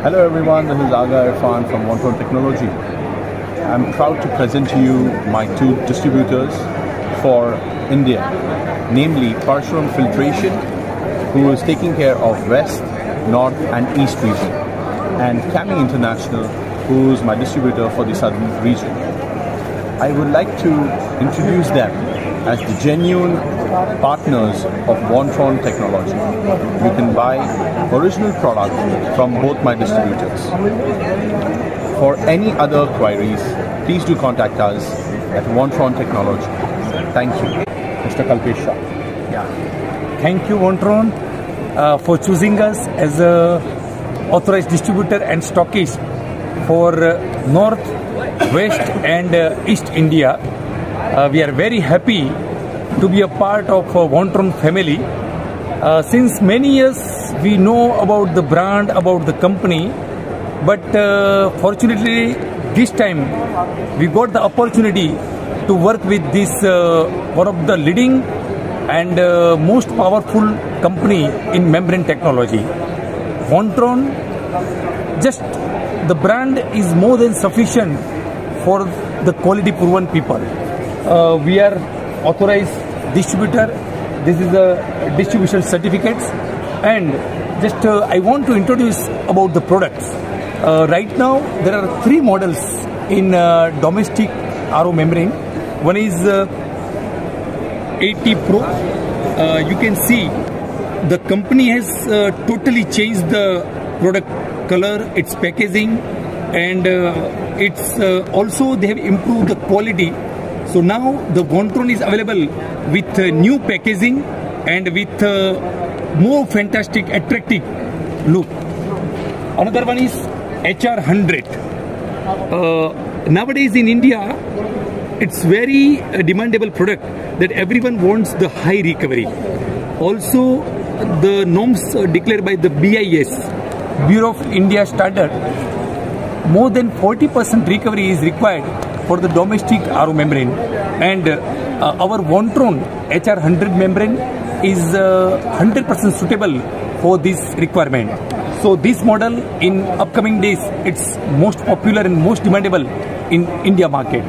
Hello everyone, this is Aga Irfan from Vontron Technology. I'm proud to present to you my two distributors for India, namely Parshuram Filtration, who is taking care of West, North and East region, and Cami International, who is my distributor for the Southern region. I would like to introduce them as the genuine partners of Vontron Technology. You can buy original product from both my distributors. For any other queries, please do contact us at Vontron Technology. Thank you. Mr. Kalpesh Shah. Yeah. Thank you, Vontron, for choosing us as a authorized distributor and stockist for North, West and East India. We are very happy to be a part of Vontron family. Since many years we know about the brand, about the company, but fortunately this time we got the opportunity to work with this one of the leading and most powerful company in membrane technology. Vontron, just the brand is more than sufficient for the quality proven people. We are authorized distributor. This is the distribution certificates, and just I want to introduce about the products. Right now there are three models in domestic RO membrane. One is 80 Pro. You can see the company has totally changed the product color, its packaging, and it's also they have improved the quality. So now the Vontron is available with new packaging and with more fantastic, attractive look. Another one is HR100. Nowadays in India, it's very demandable product that everyone wants the high recovery. Also, the norms declared by the BIS, Bureau of India Standard, more than 40% recovery is required for the domestic RO membrane, and our Vontron HR100 membrane is 100% suitable for this requirement. So this model in upcoming days, it's most popular and most demandable in India market.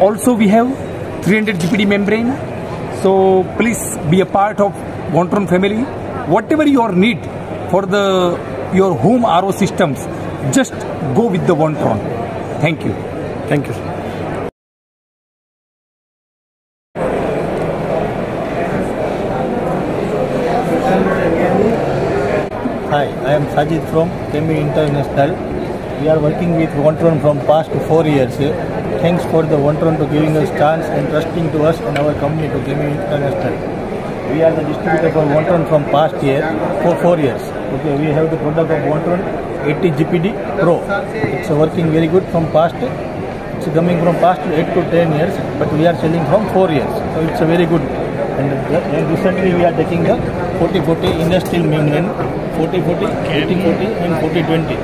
Also we have 300 GPD membrane. So please be a part of Vontron family. Whatever your need for your home RO systems, just go with the Vontron. Thank you. Thank you. Hi, I am Sajid from Cami International. We are working with Vontron from past 4 years. Thanks for the Vontron to giving us chance and trusting to us and our company to Cami International. We are the distributor for Vontron from past year for 4 years. Okay, we have the product of Vontron 80 GPD Pro. It's working very good from past. It's coming from past 8 to 10 years, but we are selling from 4 years. So it's a very good. And recently we are taking the 40-40 industrial membrane, 40-40, 80-40 and 40-20.